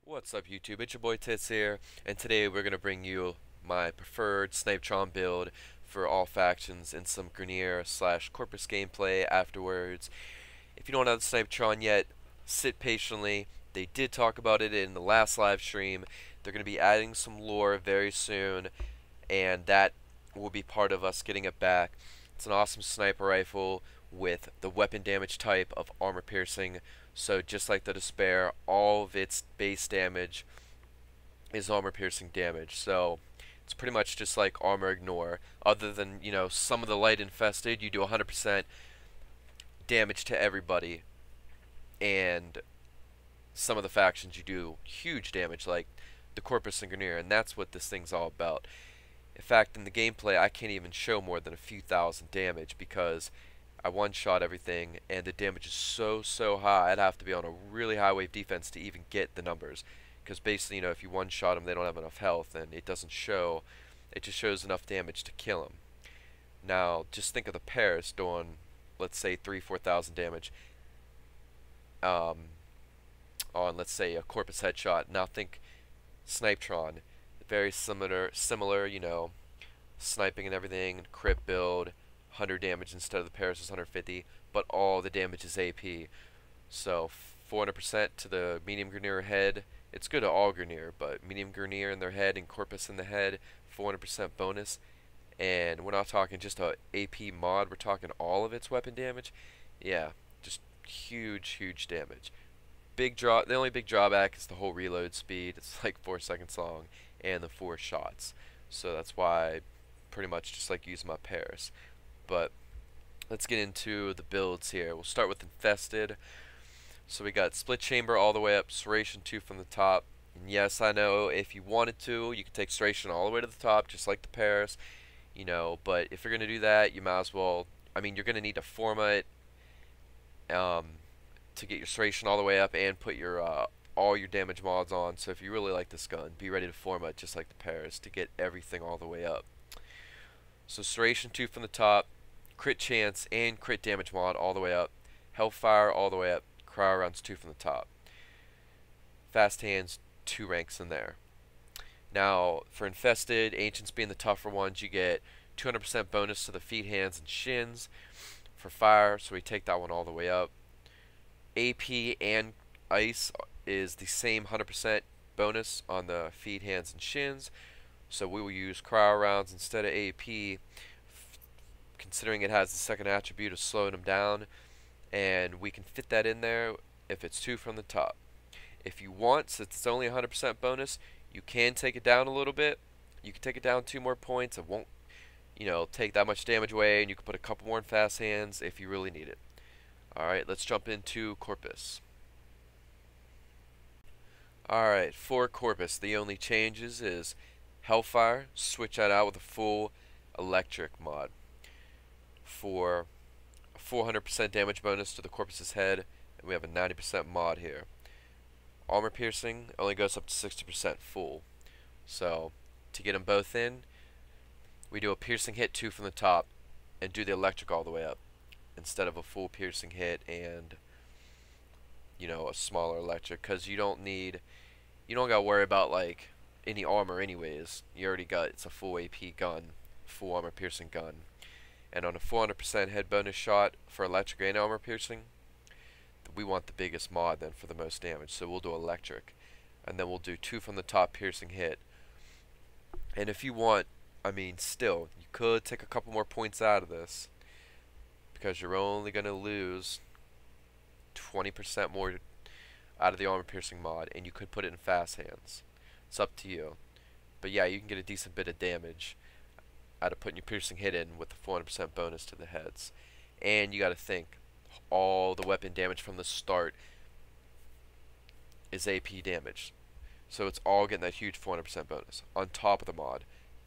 What's up YouTube, it's your boy Tits here, and today we're going to bring you my preferred Snipetron build for all factions and some Grenier / Corpus gameplay afterwards. If you don't have the Snipetron yet, sit patiently. They did talk about it in the last live stream. They're going to be adding some lore very soon, and that will be part of us getting it back. It's an awesome sniper rifle with the weapon damage type of armor piercing. So just like the Despair, all of its base damage is armor piercing damage. So it's pretty much just like armor ignore. Other than, some of the light infested, you do 100% damage to everybody. And some of the factions you do huge damage, like the Corpus and Grenier. And that's what this thing's all about. In fact, in the gameplay, I can't even show more than a few thousand damage because I one-shot everything, and the damage is so high. I'd have to be on a really high wave defense to even get the numbers. Because basically, if you one-shot them, they don't have enough health, and it doesn't show. It just shows enough damage to kill them. Now, just think of the Paris doing, let's say, 3,000-4,000 damage on, let's say, a Corpus headshot. Now think Snipetron. Very similar, sniping and everything, crit build, 100 damage instead of the Paris is 150, but all the damage is AP. So 400% to the medium Grenier head. It's good to all Grenier, but medium Grenier in their head and Corpus in the head, 400% bonus. And we're not talking just a AP mod, we're talking all of its weapon damage. Yeah, just huge damage. The only big drawback is the whole reload speed. It's like 4 seconds long, and the 4 shots. So that's why I pretty much just like using my Paris. But let's get into the builds here. We'll start with Infested. So we got Split Chamber all the way up, Serration 2 from the top. And yes, I know if you wanted to, you could take Serration all the way to the top, just like the Paris. But if you're going to do that, you might as well, you're going to need to forma it to get your Serration all the way up and put your all your damage mods on. So if you really like this gun, be ready to forma it just like the Paris to get everything all the way up. So Serration 2 from the top, crit chance and crit damage mod all the way up, Hellfire all the way up, cryo rounds 2 from the top. Fast hands 2 ranks in there. Now for Infested, Ancients being the tougher ones, you get 200% bonus to the feet, hands, and shins for fire, so we take that one all the way up. AP and ice is the same 100% bonus on the feet, hands, and shins. So we will use cryo rounds instead of AP, considering it has the second attribute of slowing them down, and we can fit that in there if it's 2 from the top. If you want, since it's only 100% bonus, you can take it down a little bit. You can take it down 2 more points. It won't, take that much damage away, and you can put a couple more in fast hands if you really need it. Alright, let's jump into Corpus. Alright, for Corpus, the only changes is Hellfire, switch that out with a full electric mod for a 400% damage bonus to the Corpus's head, and we have a 90% mod here. Armor piercing only goes up to 60% full. So to get them both in, we do a piercing hit 2 from the top and do the electric all the way up instead of a full piercing hit and a smaller electric, because you don't gotta worry about like any armor anyways. You already got, it's a full AP gun, full armor piercing gun. And on a 400% head bonus shot for electric and armor piercing, we want the biggest mod then for the most damage, so we'll do electric. And then we'll do 2 from the top piercing hit. And if you want, still, you could take a couple more points out of this, because you're only going to lose 20% more out of the armor piercing mod, and you could put it in fast hands. It's up to you. But yeah, you can get a decent bit of damage out of putting your piercing hit in with the 400% bonus to the heads. And you got to think, all the weapon damage from the start is AP damage. So it's all getting that huge 400% bonus on top of the mod.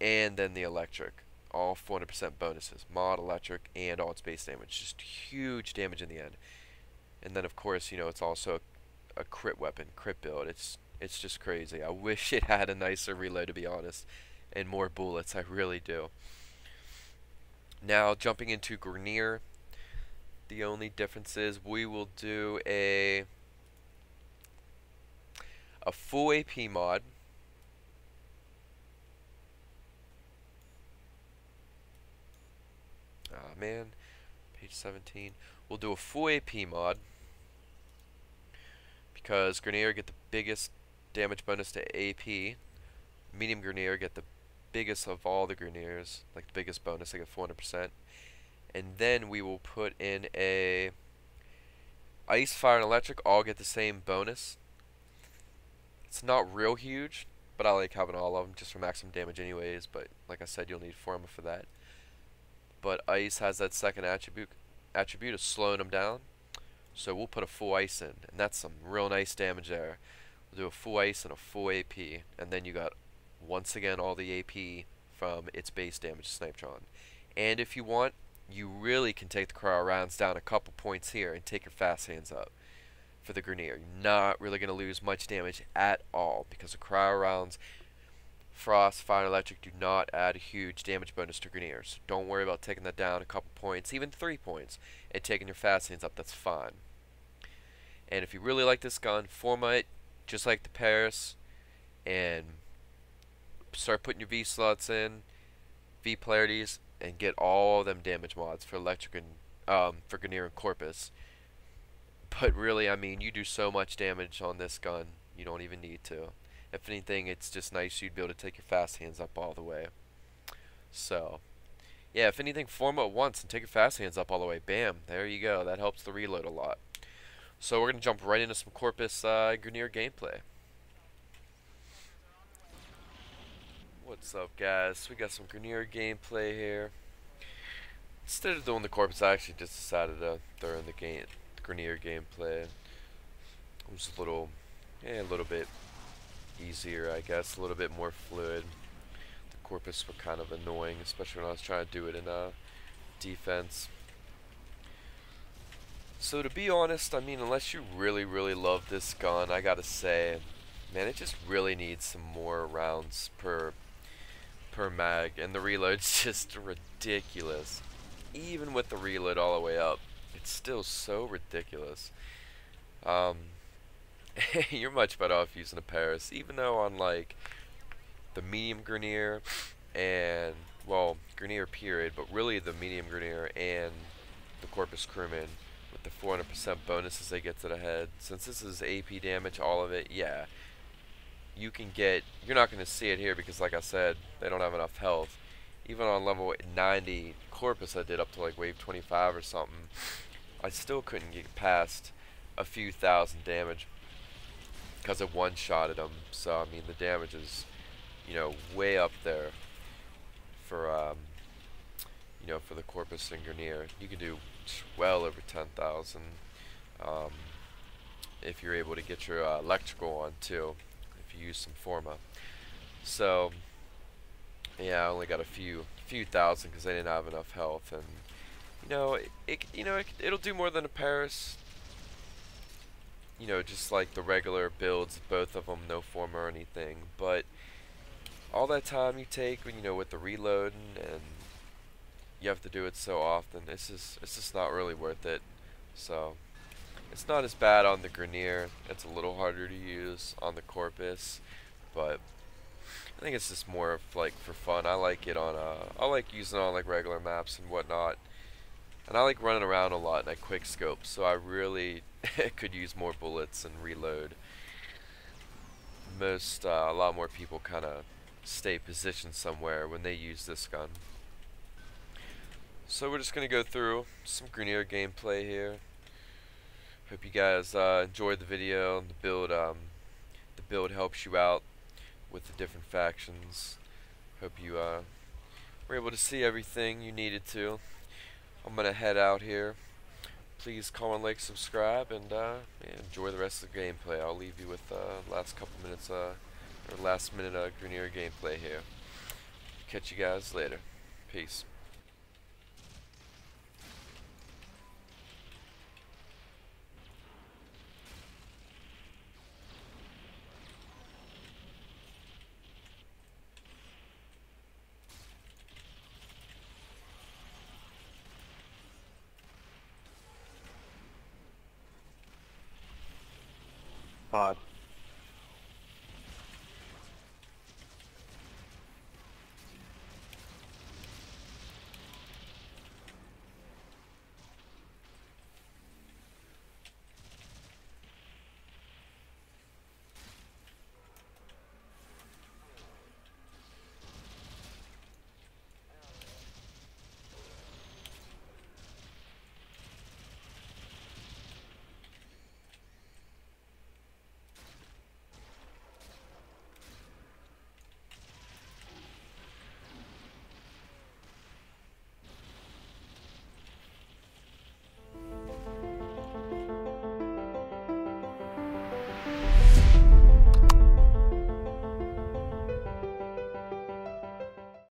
And then the electric. All 400% bonuses. Mod, electric, and all its base damage. Just huge damage in the end. And then of course, it's also a crit weapon, crit build. It's just crazy. I wish it had a nicer reload, to be honest, and more bullets. I really do. Now jumping into Grenier, the only difference is we will do a a full AP mod. Ah man, page 17. We'll do a full AP mod because Grenier get the biggest damage bonus to AP. Medium Grenier get the biggest of all the Greniers, like the biggest bonus, they get 400%. And then we will put in a Ice, Fire, and Electric all get the same bonus. It's not real huge, but I like having all of them just for maximum damage anyways, but like I said, you'll need Forma for that. But Ice has that second attribute of slowing them down, so we'll put a full Ice in, and that's some real nice damage there. We'll do a full Ice and a full AP, and then you got, once again, all the AP from its base damage to Snipetron. And if you want, you really can take the cryo rounds down a couple points here and take your fast hands up for the Grenier. You're not really going to lose much damage at all because the cryo rounds, Frost, Fire, and Electric do not add a huge damage bonus to Grenier. So don't worry about taking that down a couple points, even 3 points, and taking your fast hands up. That's fine. And if you really like this gun, forma it just like the Paris and start putting your V slots in, V polarities, and get all them damage mods for Electric and for Grenier and Corpus. But really, I mean, you do so much damage on this gun, you don't even need to. If anything, it's just nice you'd be able to take your fast hands up all the way. So, yeah, if anything, forma it once and take your fast hands up all the way. Bam, there you go. That helps the reload a lot. So we're going to jump right into some Corpus Grenier gameplay. What's up, guys? We got some Grenier gameplay here. Instead of doing the Corpus, I actually just decided to throw in the Grenier gameplay. It was a little bit easier, I guess, a little bit more fluid. The Corpus were kind of annoying, especially when I was trying to do it in defense. So to be honest, I mean, unless you really love this gun, I gotta say, man, it just really needs some more rounds per mag, and the reload's just ridiculous. Even with the reload all the way up, it's still so ridiculous. You're much better off using a Paris, even though on like the medium Grenier and, well, Grenier period, but really the medium Grenier and the Corpus Crewman with the 400% bonuses they get to the head, since this is AP damage, all of it, yeah, you can get, you're not going to see it here because like I said, they don't have enough health. Even on level 90 Corpus I did up to like wave 25 or something, I still couldn't get past a few thousand damage because it one-shotted them. So I mean, the damage is, you know, way up there for you know, for the Corpus and Grenier. You can do well over 10,000 if you're able to get your electrical on too, if you use some forma. So yeah, I only got a few thousand because I didn't have enough health, and you know, it'll do more than a Paris. You know, just like the regular builds, both of them, no forma or anything. But all that time you take, you know, with the reloading, and you have to do it so often, it's just not really worth it. So it's not as bad on the Grenier. It's a little harder to use on the Corpus, but I think it's just more of like for fun. I like it on I like using it on like regular maps and whatnot. And I like running around a lot and I quick scope, so I really could use more bullets and reload. A lot more people kind of stay positioned somewhere when they use this gun. So we're just gonna go through some Grenier gameplay here. Hope you guys enjoyed the video. The build helps you out with the different factions. Hope you were able to see everything you needed to. I'm gonna head out here. Please comment, like, subscribe, and yeah, enjoy the rest of the gameplay. I'll leave you with last couple minutes or last minute Grenier gameplay here. Catch you guys later. Peace. Pod.